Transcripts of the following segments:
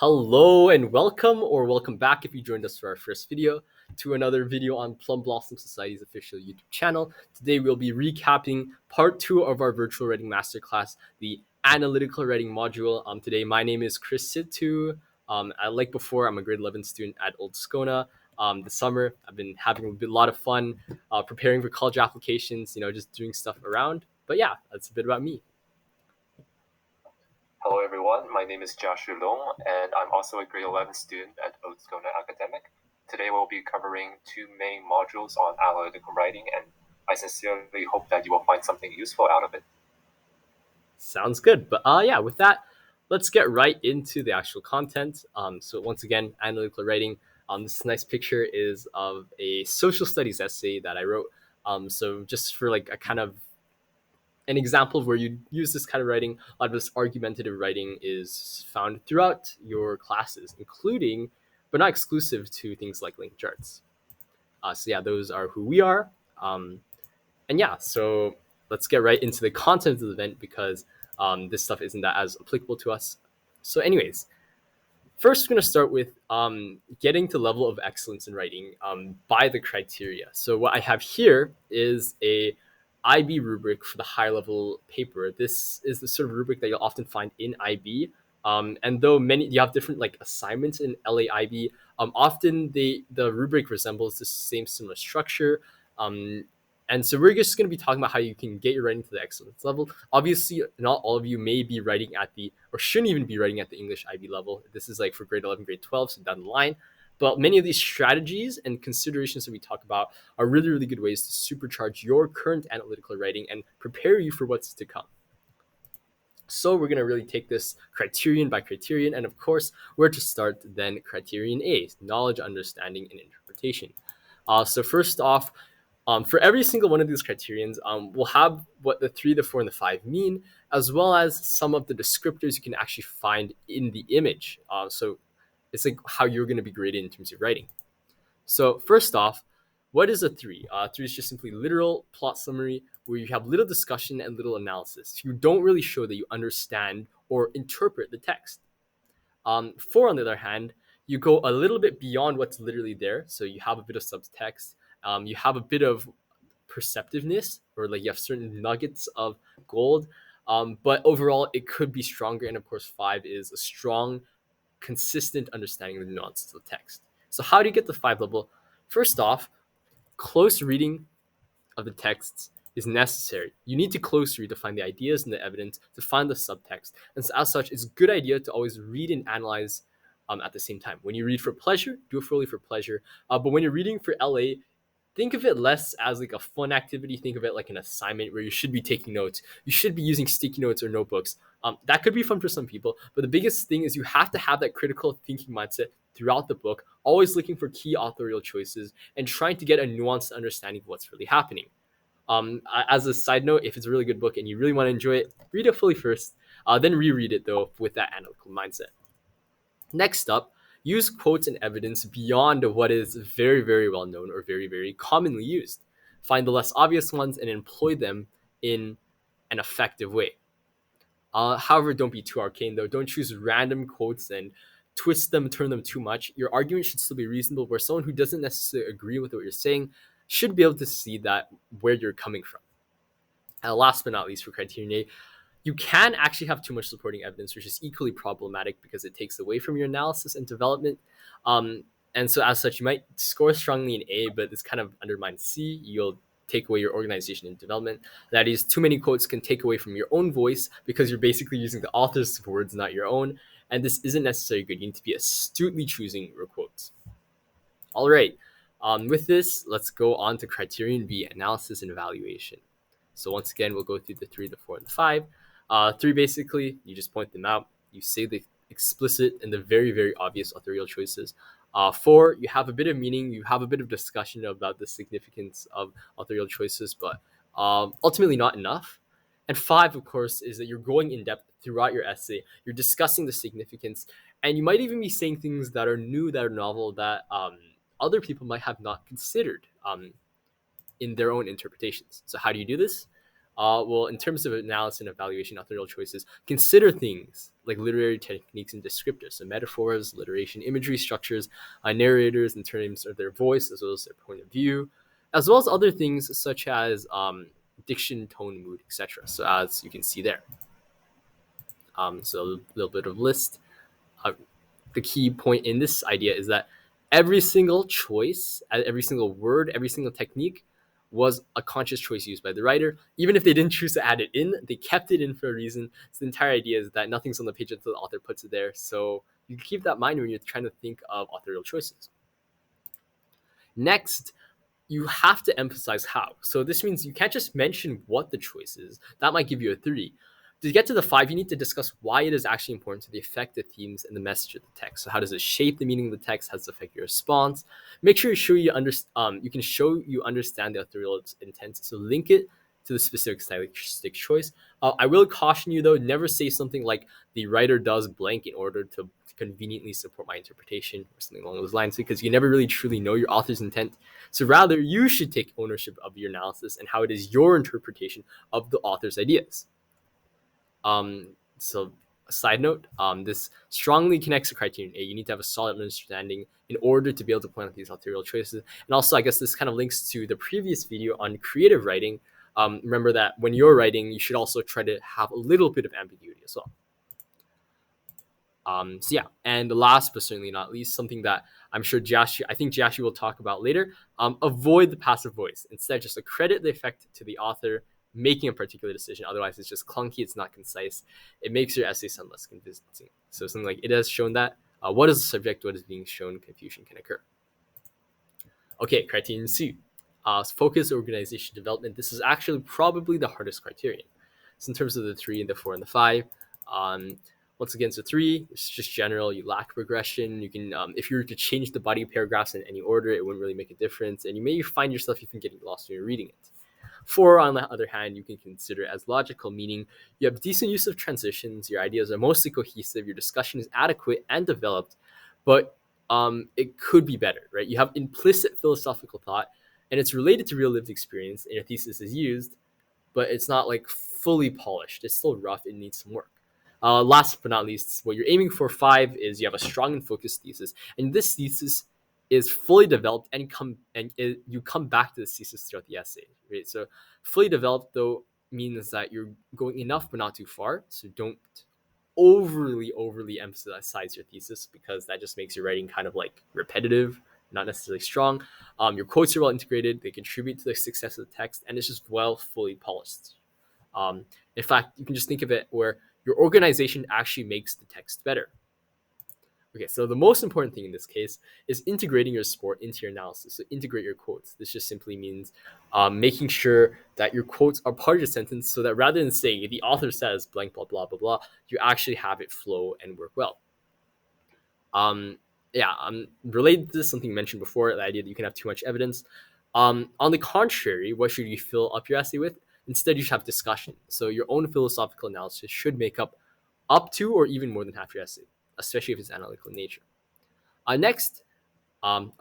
Hello and welcome back if you joined us for our first video to another video on Plum Blossom Society's official YouTube channel. Today we'll be recapping part 2 of our Virtual Writing Masterclass, the Analytical Writing module. Today my name is Chris Situ. Like before, I'm a grade 11 student at Old Scona. This summer I've been having a lot of fun preparing for college applications, just doing stuff around. But yeah, that's a bit about me. Hello everyone, my name is Jiashu Long, and I'm also a grade 11 student at Old-Scona Academic. Today we'll be covering two main modules on analytical writing, and I sincerely hope that you will find something useful out of it. Sounds good. But yeah, with that, let's get right into the actual content. So once again, analytical writing. This nice picture is of a social studies essay that I wrote. So just for like a kind of an example of where you use this kind of writing, a lot of this argumentative writing is found throughout your classes, including, but not exclusive to things like link charts. So yeah, those are who we are. And yeah, so let's get right into the content of the event because this stuff isn't that as applicable to us. So anyways, first we're going to start with getting to level of excellence in writing by the criteria. So what I have here is a IB rubric for the high level paper. This is the sort of rubric that you'll often find in IB. And though you have different like assignments in LAIB, often the rubric resembles the same similar structure. And so we're just going to be talking about how you can get your writing to the excellence level. Obviously, not all of you may be writing at the, or shouldn't even be writing at the English IB level. This is like for grade 11, grade 12, so down the line. But many of these strategies and considerations that we talk about are really, really good ways to supercharge your current analytical writing and prepare you for what's to come. So we're going to really take this criterion by criterion. And of course, where to start then criterion A, knowledge, understanding, and interpretation. So first off, for every single one of these criterions, we'll have what the 3, the 4, and the 5 mean, as well as some of the descriptors you can actually find in the image. So it's like how you're going to be graded in terms of writing. So first off, what is a 3? 3 is just simply literal plot summary where you have little discussion and little analysis. You don't really show that you understand or interpret the text. 4, on the other hand, you go a little bit beyond what's literally there. So you have a bit of subtext. You have a bit of perceptiveness, or like you have certain nuggets of gold. But overall, it could be stronger. And of course, 5 is a strong, consistent understanding of the nuances of the text. So how do you get the 5 level? First off, close reading of the texts is necessary. You need to close read to find the ideas and the evidence, to find the subtext. And so as such, it's a good idea to always read and analyze at the same time. When you read for pleasure, do it fully for pleasure. But when you're reading for LA, think of it less as like a fun activity. Think of it like an assignment where you should be taking notes. You should be using sticky notes or notebooks. That could be fun for some people, but the biggest thing is you have to have that critical thinking mindset throughout the book, always looking for key authorial choices and trying to get a nuanced understanding of what's really happening. As a side note, if it's a really good book and you really want to enjoy it, read it fully first, then reread it though with that analytical mindset. Next up, use quotes and evidence beyond what is very, very well known or very, very commonly used. Find the less obvious ones and employ them in an effective way. However, don't be too arcane though. Don't choose random quotes and twist them, turn them too much. Your argument should still be reasonable, where someone who doesn't necessarily agree with what you're saying should be able to see that where you're coming from. And last but not least, for criterion A, you can actually have too much supporting evidence, which is equally problematic because it takes away from your analysis and development. And so as such, you might score strongly in A, but this kind of undermines C. You'll take away your organization and development. That is, too many quotes can take away from your own voice because you're basically using the author's words, not your own. And this isn't necessarily good. You need to be astutely choosing your quotes. All right. With this, let's go on to criterion B, analysis and evaluation. So once again, we'll go through the 3, the 4, and the 5. 3, basically, you just point them out. You say the explicit and the very, very obvious authorial choices. 4, you have a bit of meaning. You have a bit of discussion about the significance of authorial choices, but ultimately not enough. And 5, of course, is that you're going in depth throughout your essay. You're discussing the significance, and you might even be saying things that are new, that are novel, that other people might have not considered in their own interpretations. So how do you do this? Well, in terms of analysis and evaluation of authorial choices, consider things like literary techniques and descriptors, so metaphors, alliteration, imagery, structures, narrators in terms of their voice as well as their point of view, as well as other things such as diction, tone, mood, etc. So as you can see there, so a little bit of list. Uh, the key point in this idea is that every single choice, every single word, every single technique was a conscious choice used by the writer. Even if they didn't choose to add it in, they kept it in for a reason. So the entire idea is that nothing's on the page until the author puts it there. So you keep that in mind when you're trying to think of authorial choices. Next, you have to emphasize how. So this means you can't just mention what the choice is. That might give you a 3. To get to the 5, you need to discuss why it is actually important to the effect, the themes, and the message of the text. So how does it shape the meaning of the text? How does it affect your response? Make sure you can show you understand the authorial intent. So link it to the specific stylistic choice. I will caution you though, never say something like the writer does blank in order to conveniently support my interpretation or something along those lines, because you never really truly know your author's intent. So rather, you should take ownership of your analysis and how it is your interpretation of the author's ideas. So a side note, this strongly connects to criterion A. You need to have a solid understanding in order to be able to point out these authorial choices. And also, I guess this kind of links to the previous video on creative writing. Remember that when you're writing, you should also try to have a little bit of ambiguity as well. So yeah, and last but certainly not least, something that I think Jiashu will talk about later, avoid the passive voice. Instead, just accredit the effect to the author making a particular decision. Otherwise, it's just clunky, it's not concise. It makes your essay sound less convincing. So something like, it has shown that, what is the subject, what is being shown, confusion can occur. Okay, criterion C. Focus, organization, development. This is actually probably the hardest criterion. So in terms of the 3 and the 4 and the 5, once again, so 3, it's just general. You lack progression. You can, if you were to change the body paragraphs in any order, it wouldn't really make a difference, and you may find yourself even getting lost when you're reading it. 4, on the other hand, you can consider as logical, meaning you have decent use of transitions, your ideas are mostly cohesive, your discussion is adequate and developed, but it could be better, right? You have implicit philosophical thought, and it's related to real lived experience, and your thesis is used, but it's not like fully polished. It's still rough. It needs some work. Last but not least, what you're aiming for 5 is you have a strong and focused thesis, and this thesis is fully developed, and you come back to this thesis throughout the essay, right? So fully developed though means that you're going enough but not too far. So don't overly emphasize your thesis, because that just makes your writing kind of like repetitive, not necessarily strong. Your quotes are well integrated, they contribute to the success of the text, and it's just fully polished. In fact, you can just think of it where your organization actually makes the text better. Okay, so the most important thing in this case is integrating your support into your analysis. So integrate your quotes. This just simply means making sure that your quotes are part of your sentence, so that rather than saying the author says blank, blah, blah, blah, blah, you actually have it flow and work well. Related to this, something mentioned before, the idea that you can have too much evidence. On the contrary, what should you fill up your essay with? Instead, you should have discussion. So your own philosophical analysis should make up to or even more than half your essay, especially if it's analytical in nature. Next, and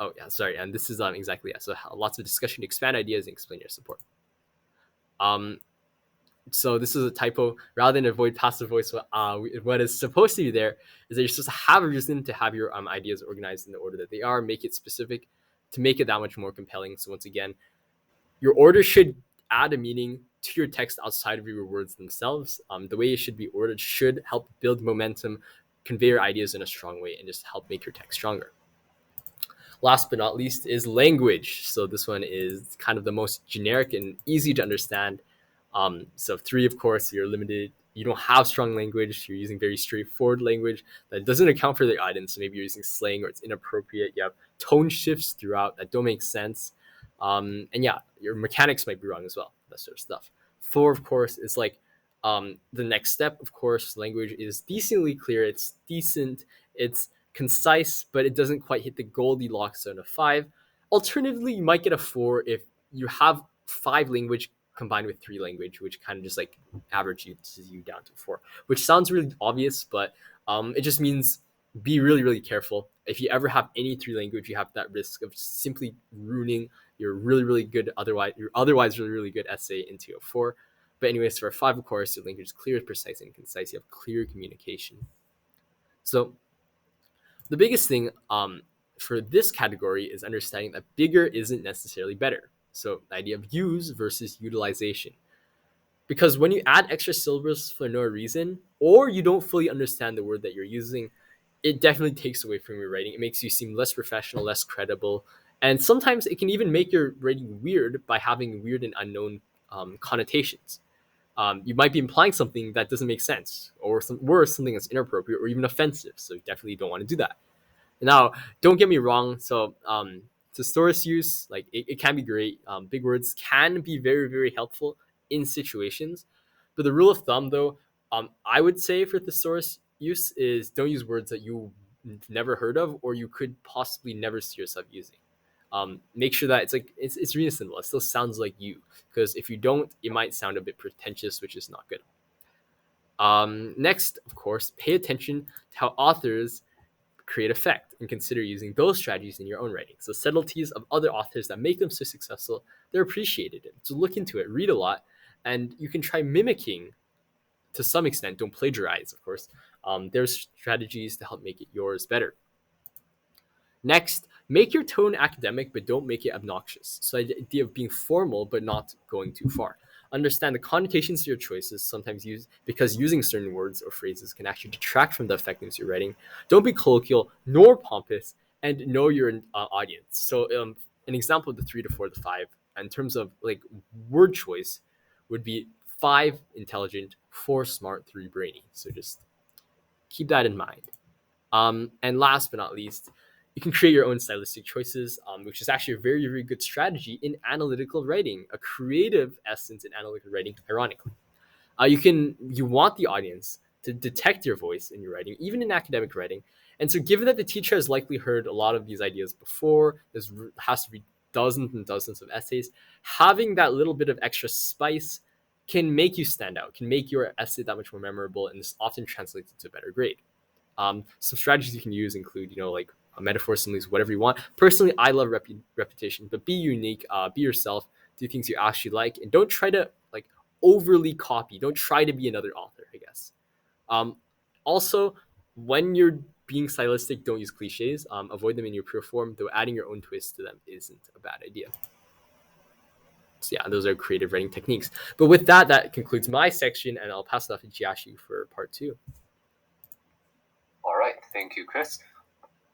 this is so lots of discussion to expand ideas and explain your support. So this is a typo. Rather than avoid passive voice, what is supposed to be there is that you're supposed to have a reason to have your ideas organized in the order that they are, make it specific to make it that much more compelling. So once again, your order should add a meaning to your text outside of your words themselves. The way it should be ordered should help build momentum, convey your ideas in a strong way, and just help make your text stronger. Last but not least is language. So this one is kind of the most generic and easy to understand. So 3, of course, you're limited. You don't have strong language. You're using very straightforward language that doesn't account for the items. So maybe you're using slang or it's inappropriate. You have tone shifts throughout that don't make sense. And yeah, your mechanics might be wrong as well. That sort of stuff. 4, of course, is like the next step. Of course, language is decently clear. It's decent. It's concise, but it doesn't quite hit the Goldilocks zone of 5. Alternatively, you might get a 4 if you have 5 language combined with 3 language, which kind of just like averages you down to 4, which sounds really obvious, but it just means be really, really careful. If you ever have any 3 language, you have that risk of simply ruining your otherwise really, really good essay into a 4. But anyways, for 5, of course, your language is clear, precise, and concise. You have clear communication. So the biggest thing for this category is understanding that bigger isn't necessarily better. So the idea of use versus utilization. Because when you add extra syllables for no reason, or you don't fully understand the word that you're using, it definitely takes away from your writing. It makes you seem less professional, less credible, and sometimes it can even make your writing weird by having weird and unknown connotations. You might be implying something that doesn't make sense, or worse, something that's inappropriate or even offensive. So you definitely don't want to do that. Now, don't get me wrong. So, thesaurus use, like it can be great. Big words can be very, very helpful in situations. But the rule of thumb, though, I would say for thesaurus use is don't use words that you never heard of or you could possibly never see yourself using. Make sure that it's reasonable. It still sounds like you, because if you don't, it might sound a bit pretentious, which is not good. Next, of course, pay attention to how authors create effect and consider using those strategies in your own writing. So subtleties of other authors that make them so successful, they're appreciated. So look into it, read a lot, and you can try mimicking to some extent. Don't plagiarize, of course. There's strategies to help make it yours better. Next, make your tone academic, but don't make it obnoxious. So the idea of being formal, but not going too far. Understand the connotations of your choices, sometimes use because using certain words or phrases can actually detract from the effectiveness of your writing. Don't be colloquial nor pompous, and know your audience. So an example of the 3 to 4 to 5, in terms of like word choice, would be 5 intelligent, 4 smart, 3 brainy. So just keep that in mind. And last but not least, you can create your own stylistic choices, which is actually a very, very good strategy in analytical writing, a creative essence in analytical writing, ironically. You want the audience to detect your voice in your writing, even in academic writing. And so given that the teacher has likely heard a lot of these ideas before, has to read dozens and dozens of essays, having that little bit of extra spice can make you stand out, can make your essay that much more memorable, and this often translates into a better grade. Some strategies you can use include, like a metaphor, similes, whatever you want. Personally, I love repetition, but be unique, be yourself, do things you actually like, and don't try to like overly copy. Don't try to be another author, I guess. Also, when you're being stylistic, don't use cliches. Avoid them in your pure form, though adding your own twist to them isn't a bad idea. So yeah, those are creative writing techniques. But with that, that concludes my section, and I'll pass it off to Jiashu for part 2. All right, thank you, Chris.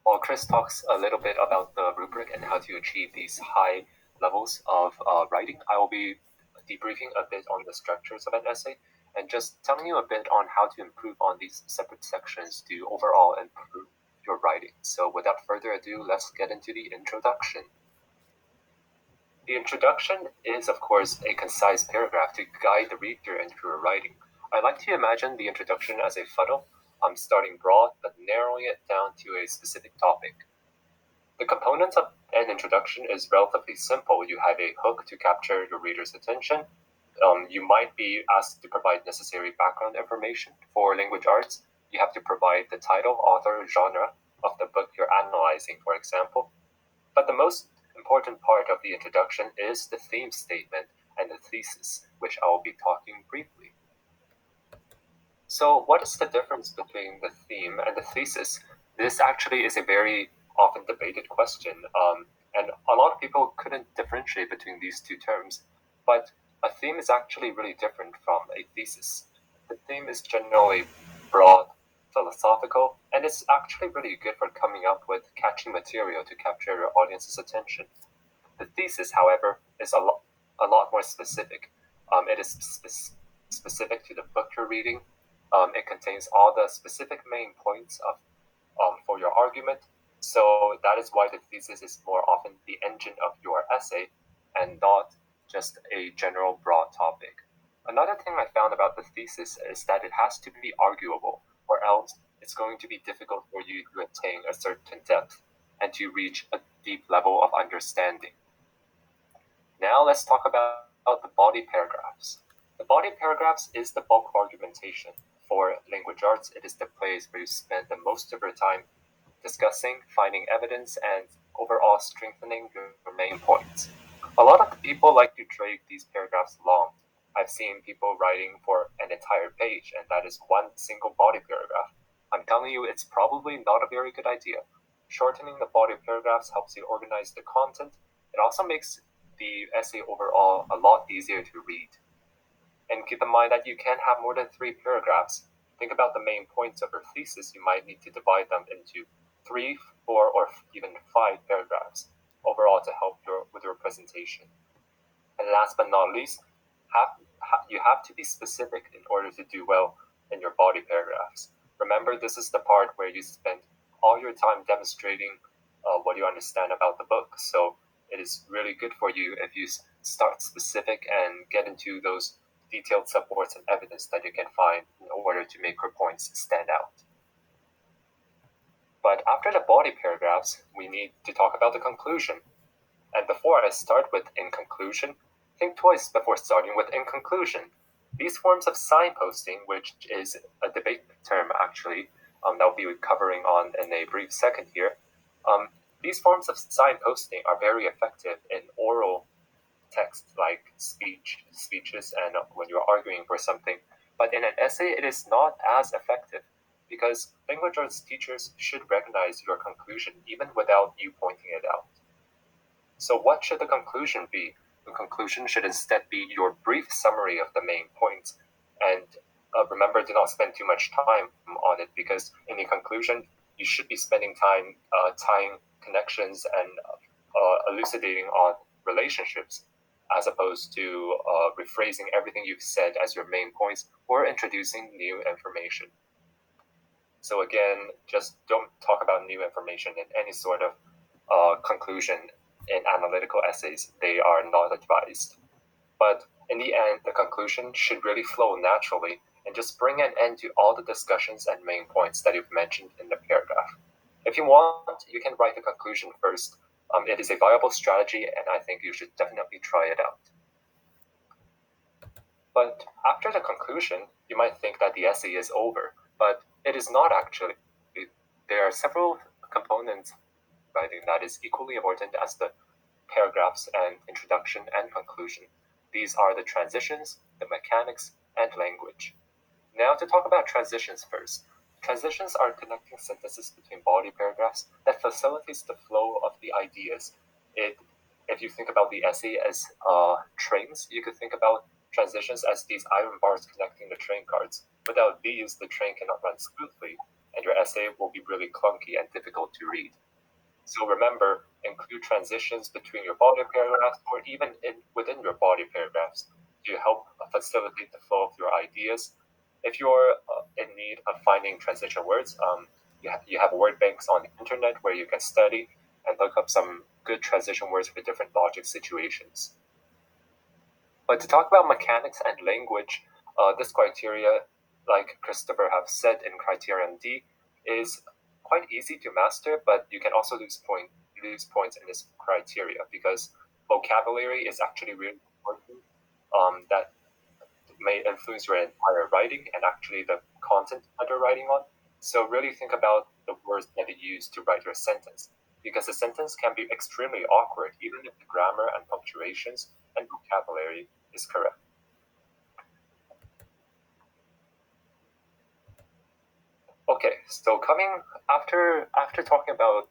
While Chris talks a little bit about the rubric and how to achieve these high levels of writing, I will be debriefing a bit on the structures of an essay and just telling you a bit on how to improve on these separate sections to overall improve your writing. So without further ado, let's get into the introduction. The introduction is, of course, a concise paragraph to guide the reader into your writing. I like to imagine the introduction as a funnel. I'm starting broad, but narrowing it down to a specific topic. The components of an introduction is relatively simple. You have a hook to capture your reader's attention. You might be asked to provide necessary background information. For language arts, you have to provide the title, author, genre of the book you're analyzing, for example. But the most important part of the introduction is the theme statement and the thesis, which I will be talking briefly. So what is the difference between the theme and the thesis? This actually is a very often debated question, and a lot of people couldn't differentiate between these two terms, but a theme is actually really different from a thesis. The theme is generally broad, philosophical, and it's actually really good for coming up with catchy material to capture your audience's attention. The thesis, however, is a lot more specific. It is specific to the book you're reading. It contains all the specific main points of for your argument. So that is why the thesis is more often the engine of your essay and not just a general broad topic. Another thing I found about the thesis is that it has to be arguable, or else it's going to be difficult for you to attain a certain depth and to reach a deep level of understanding. Now let's talk about the body paragraphs. The body paragraphs is the bulk of argumentation. For language arts, it is the place where you spend the most of your time discussing, finding evidence, and overall strengthening your main points. A lot of people like to drag these paragraphs long. I've seen people writing for an entire page, and that is one single body paragraph. I'm telling you, it's probably not a very good idea. Shortening the body paragraphs helps you organize the content. It also makes the essay overall a lot easier to read. And keep in mind that you can't have more than 3 paragraphs. Think about the main points of your thesis. You might need to divide them into 3, 4, or even 5 paragraphs overall to help with your presentation. And last but not least, you have to be specific in order to do well in your body paragraphs. Remember, this is the part where you spend all your time demonstrating what you understand about the book. So it is really good for you if you start specific and get into those detailed supports and evidence that you can find in order to make your points stand out. But after the body paragraphs, we need to talk about the conclusion. And before I start with in conclusion, think twice before starting with in conclusion. These forms of signposting, which is a debate term actually, that we'll be covering on in a brief second here. These forms of signposting are very effective in oral text like speeches, and when you're arguing for something. But in an essay, it is not as effective because language arts teachers should recognize your conclusion even without you pointing it out. So what should the conclusion be? The conclusion should instead be your brief summary of the main points. And remember, do not spend too much time on it because in the conclusion, you should be spending time tying connections and elucidating on relationships as opposed to rephrasing everything you've said as your main points or introducing new information. So again, just don't talk about new information in any sort of conclusion in analytical essays. They are not advised. But in the end, the conclusion should really flow naturally and just bring an end to all the discussions and main points that you've mentioned in the paragraph. If you want, you can write the conclusion first. It is a viable strategy, and I think you should definitely try it out. But after the conclusion, you might think that the essay is over, but it is not actually. There are several components writing that is equally important as the paragraphs and introduction and conclusion. These are the transitions, the mechanics, and language. Now to talk about transitions first. Transitions are connecting sentences between body paragraphs that facilitates the flow of the ideas. If you think about the essay as trains, you could think about transitions as these iron bars connecting the train cards. Without these, the train cannot run smoothly, and your essay will be really clunky and difficult to read. So remember, include transitions between your body paragraphs or even within your body paragraphs to help facilitate the flow of your ideas. If you're in need of finding transition words, you have word banks on the internet where you can study and look up some good transition words for different logic situations. But to talk about mechanics and language, this criteria, like Christopher have said in Criterion D, is quite easy to master, but you can also lose points in this criteria because vocabulary is actually really important. That may influence your entire writing and actually the content that you're writing on. So really think about the words that you use to write your sentence, because a sentence can be extremely awkward even if the grammar and punctuations and vocabulary is correct. Okay, so coming after talking about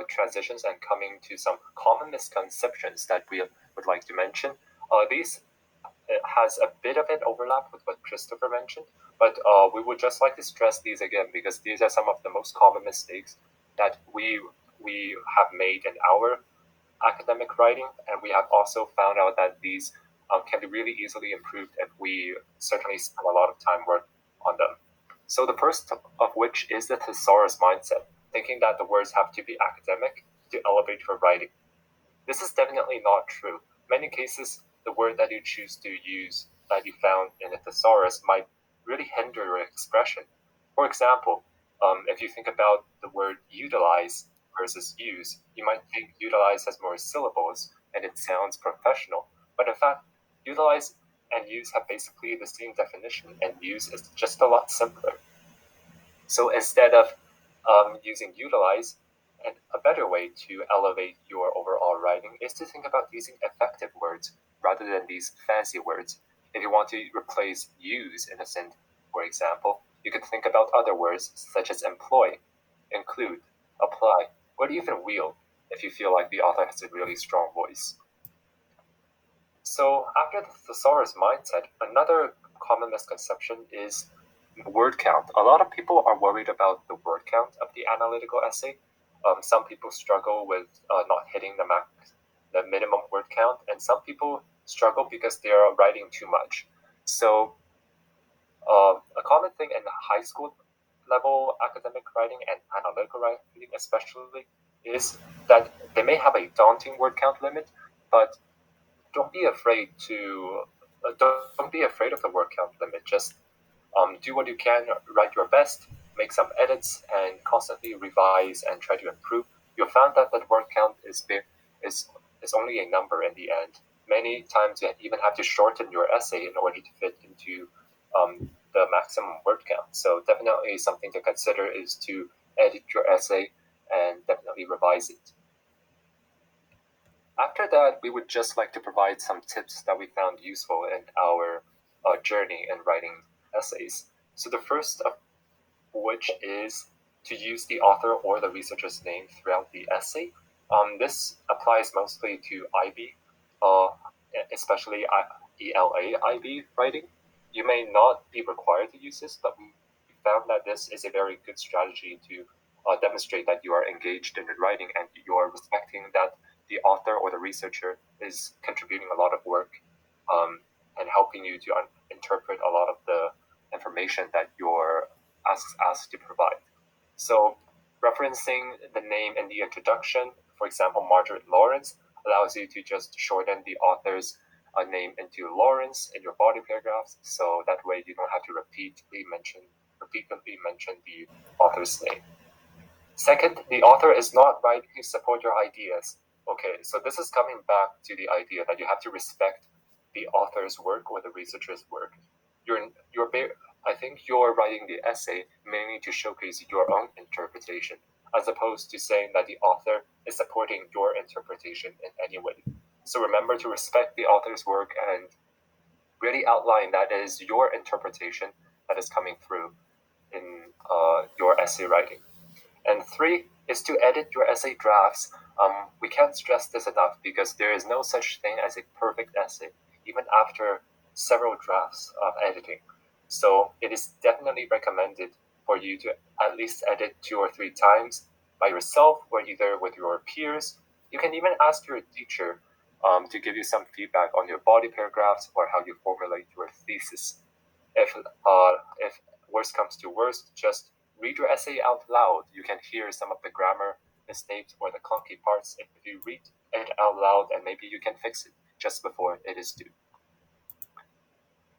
transitions and coming to some common misconceptions that we would like to mention, these it has a bit of an overlap with what Christopher mentioned, but we would just like to stress these again because these are some of the most common mistakes that we have made in our academic writing, and we have also found out that these can be really easily improved if we certainly spend a lot of time work on them. So the first of which is the thesaurus mindset, thinking that the words have to be academic to elevate your writing. This is definitely not true. Many cases, the word that you choose to use that you found in a thesaurus might really hinder your expression. For example, if you think about the word utilize versus use, you might think utilize has more syllables and it sounds professional. But in fact, utilize and use have basically the same definition, and use is just a lot simpler. So instead of using utilize, and a better way to elevate your overall writing is to think about using effective words rather than these fancy words. If you want to replace use in a sentence, for example, you could think about other words such as employ, include, apply, or even wheel if you feel like the author has a really strong voice. So after the thesaurus mindset, another common misconception is word count. A lot of people are worried about the word count of the analytical essay. Some people struggle with not hitting the minimum word count, and some people struggle because they are writing too much. So a common thing in high school level academic writing and analytical writing especially is that they may have a daunting word count limit, but don't be afraid to don't be afraid of the word count limit. Just do what you can, write your best, make some edits, and constantly revise and try to improve. You'll find that that word count is is only a number in the end. Many times you even have to shorten your essay in order to fit into the maximum word count. So definitely something to consider is to edit your essay and definitely revise it. After that, we would just like to provide some tips that we found useful in our journey in writing essays. So the first of which is to use the author or the researcher's name throughout the essay. This applies mostly to IB, uh, especially ELA IB writing. You may not be required to use this, but we found that this is a very good strategy to demonstrate that you are engaged in the writing and you are respecting that the author or the researcher is contributing a lot of work and helping you to interpret a lot of the information that you're asked to provide. So referencing the name in the introduction, for example, Margaret Lawrence, allows you to just shorten the author's name into Lawrence in your body paragraphs, so that way you don't have to repeatedly mention the author's name. Second, the author is not writing to support your ideas. Okay, so this is coming back to the idea that you have to respect the author's work or the researcher's work. I think you're writing the essay mainly to showcase your own interpretation, as opposed to saying that the author is supporting your interpretation in any way. So remember to respect the author's work and really outline that it is your interpretation that is coming through in your essay writing. And three is to edit your essay drafts. We can't stress this enough because there is no such thing as a perfect essay, even after several drafts of editing. So it is definitely recommended for you to at least edit 2 or 3 times by yourself or either with your peers. You can even ask your teacher to give you some feedback on your body paragraphs or how you formulate your thesis. If worst comes to worst, just read your essay out loud. You can hear some of the grammar mistakes or the clunky parts if you read it out loud, and maybe you can fix it just before it is due.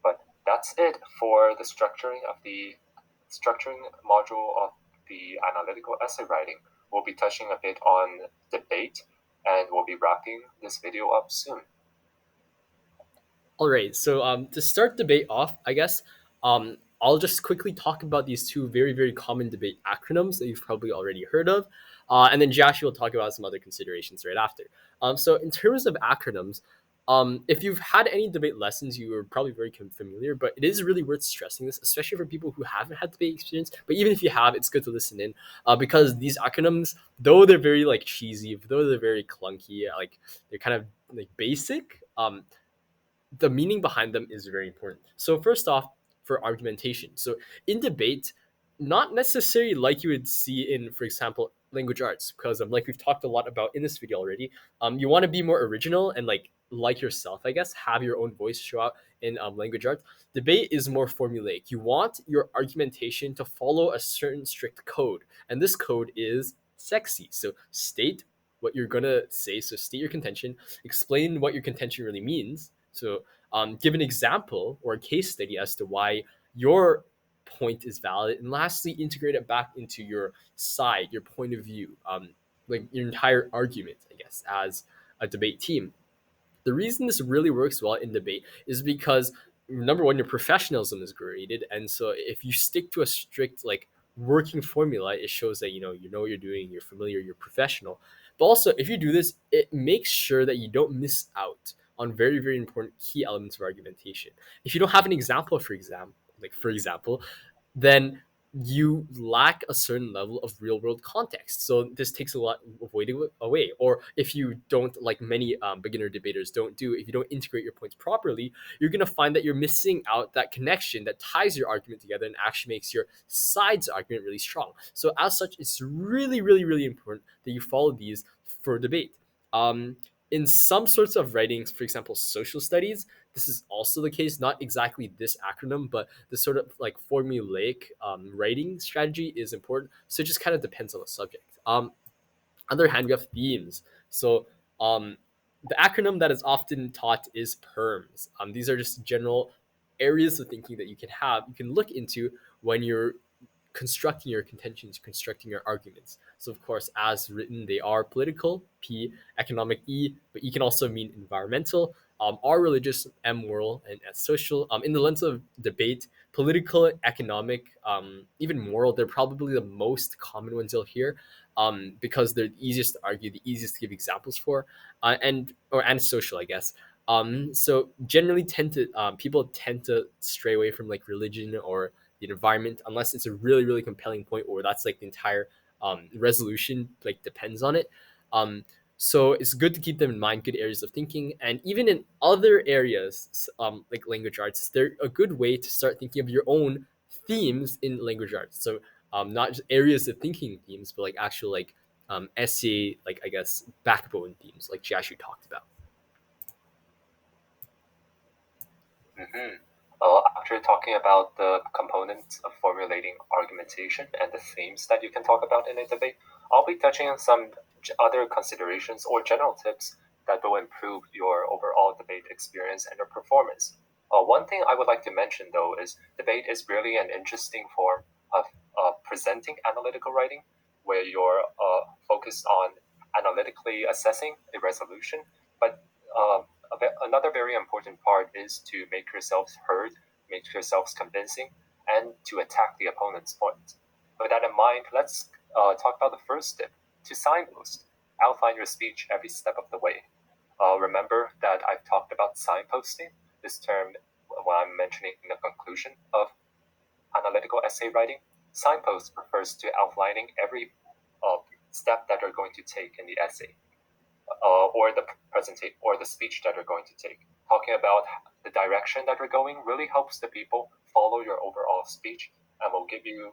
But that's it for the structuring module of the analytical essay writing. We'll be touching a bit on debate, and we'll be wrapping this video up soon. All right. So to start debate off, I guess I'll just quickly talk about these two very, very common debate acronyms that you've probably already heard of. And then Josh will talk about some other considerations right after. So in terms of acronyms, if you've had any debate lessons, you are probably very familiar, but it is really worth stressing this, especially for people who haven't had debate experience. But even if you have, it's good to listen in because these acronyms, though they're very like cheesy, though they're very clunky, like they're kind of like basic, the meaning behind them is very important. So first off, for argumentation. So in debate, not necessarily like you would see in, for example, language arts, because like we've talked a lot about in this video already. You want to be more original and like yourself, I guess, have your own voice show out in language arts. Debate is more formulaic. You want your argumentation to follow a certain strict code, and this code is sexy. So state what you're gonna say. So state your contention, explain what your contention really means. So give an example or a case study as to why your point is valid, and lastly, integrate it back into your side, your point of view, like your entire argument, I guess, as a debate team. The reason this really works well in debate is because number one, your professionalism is graded, and so if you stick to a strict like working formula, it shows that you know what you're doing, you're familiar, you're professional. But also, if you do this, it makes sure that you don't miss out on very, very important key elements of argumentation. If you don't have an example, for example, then you lack a certain level of real world context. So this takes a lot of weighting away. Or if you don't, like many beginner debaters don't do, if you don't integrate your points properly, you're going to find that you're missing out that connection that ties your argument together and actually makes your side's argument really strong. So as such, it's really, really, really important that you follow these for debate. Um, in some sorts of writings, for example, social studies, this is also the case. Not exactly this acronym, but this sort of like formulaic writing strategy is important. So it just kind of depends on the subject. On the other hand, we have themes. So the acronym that is often taught is PERMS. These are just general areas of thinking that you can look into when you're constructing your contentions, constructing your arguments. So, of course, as written, they are political, P, economic, E, but E can also mean environmental, R, religious, M, moral, and S, social. In the lens of debate, political, economic, even moral, they're probably the most common ones you'll hear, because they're the easiest to argue, the easiest to give examples for, and social, I guess. So generally, people tend to stray away from like religion or the environment unless it's a really, really compelling point, or that's like the entire resolution like depends on it. So it's good to keep them in mind, good areas of thinking. And even in other areas, like language arts, they're a good way to start thinking of your own themes in language arts. So not just areas of thinking themes, but like actual like essay, like I guess backbone themes, like Jiashu talked about. After talking about the components of formulating argumentation and the themes that you can talk about in a debate, I'll be touching on some other considerations or general tips that will improve your overall debate experience and your performance. One thing I would like to mention, though, is debate is really an interesting form of presenting analytical writing, where you're focused on analytically assessing a resolution, but another very important part is to make yourselves heard, make yourselves convincing, and to attack the opponent's point. With that in mind, let's talk about the first tip: to signpost. Outline your speech every step of the way. Remember that I've talked about signposting, this term when I'm mentioning the conclusion of analytical essay writing. Signpost refers to outlining every step that you're going to take in the essay, or the presentation or the speech that you're going to take. Talking about the direction that you're going really helps the people follow your overall speech and will give you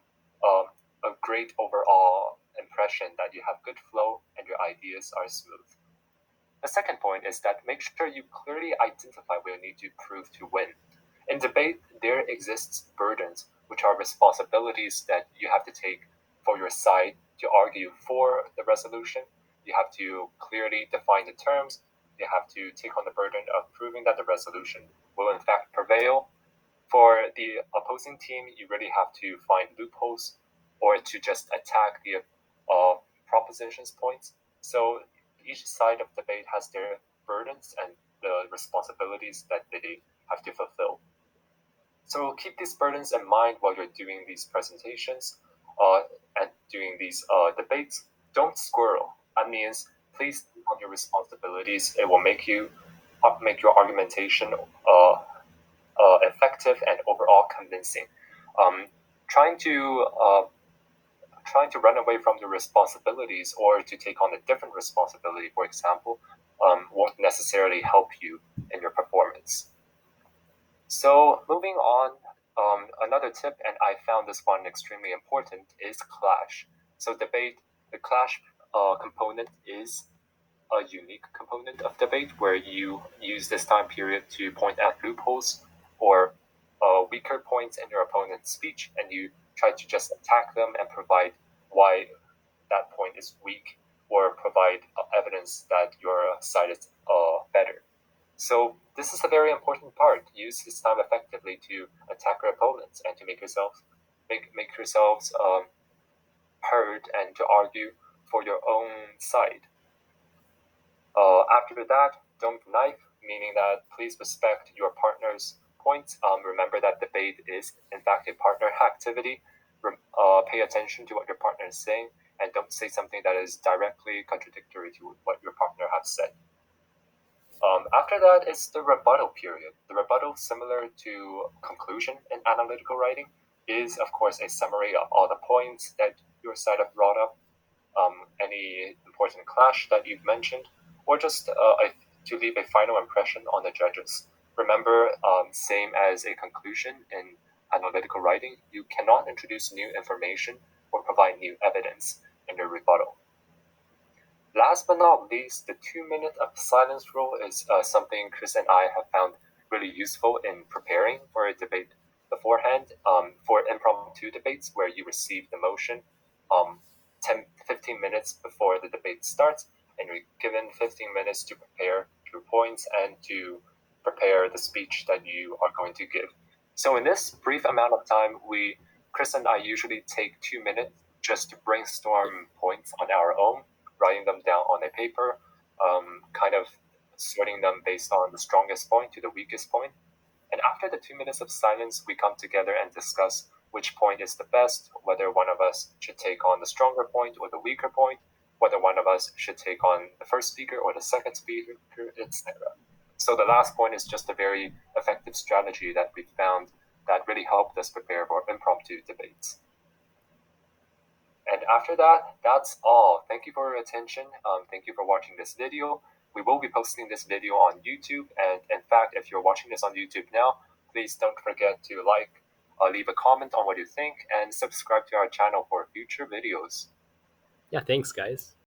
a great overall impression that you have good flow and your ideas are smooth. The second point is that make sure you clearly identify what you need to prove to win. In debate, there exists burdens, which are responsibilities that you have to take for your side to argue for the resolution. You have to clearly define the terms. You have to take on the burden of proving that the resolution will in fact prevail. For the opposing team, you really have to find loopholes or to just attack the proposition's points. So each side of debate has their burdens and the responsibilities that they have to fulfill. So keep these burdens in mind while you're doing these presentations and doing these debates. Don't squirrel. That means please take on your responsibilities. It will make your argumentation effective and overall convincing. Trying to run away from the responsibilities or to take on a different responsibility, for example, won't necessarily help you in your performance. So moving on, another tip, and I found this one extremely important, is clash. So the clash component is a unique component of debate where you use this time period to point out loopholes or weaker points in your opponent's speech, and you try to just attack them and provide why that point is weak or provide evidence that your side is better. So this is a very important part. Use this time effectively to attack your opponents and to make yourselves heard and to argue for your own side. After that, don't knife, meaning that please respect your partner's points. Remember that debate is, in fact, a partner activity. Pay attention to what your partner is saying and don't say something that is directly contradictory to what your partner has said. After that, it's the rebuttal period. The rebuttal, similar to conclusion in analytical writing, is of course a summary of all the points that your side have brought up, any important clash that you've mentioned, or just to leave a final impression on the judges. Remember, same as a conclusion in analytical writing, you cannot introduce new information or provide new evidence in your rebuttal. Last but not least, the 2 minute of silence rule is something Chris and I have found really useful in preparing for a debate beforehand. For impromptu debates where you receive the motion 10, 15 minutes before the debate starts, and you're given 15 minutes to prepare your points and to prepare the speech that you are going to give. So in this brief amount of time, Chris and I usually take 2 minutes just to brainstorm points on our own, writing them down on a paper, kind of sorting them based on the strongest point to the weakest point. And after the 2 minutes of silence, we come together and discuss which point is the best, whether one of us should take on the stronger point or the weaker point, whether one of us should take on the first speaker or the second speaker, etc. So the last point is just a very effective strategy that we found that really helped us prepare for impromptu debates. And after that, that's all. Thank you for your attention. Thank you for watching this video. We will be posting this video on YouTube. And in fact, if you're watching this on YouTube now, please don't forget to leave a comment on what you think, and subscribe to our channel for future videos. Yeah, thanks, guys.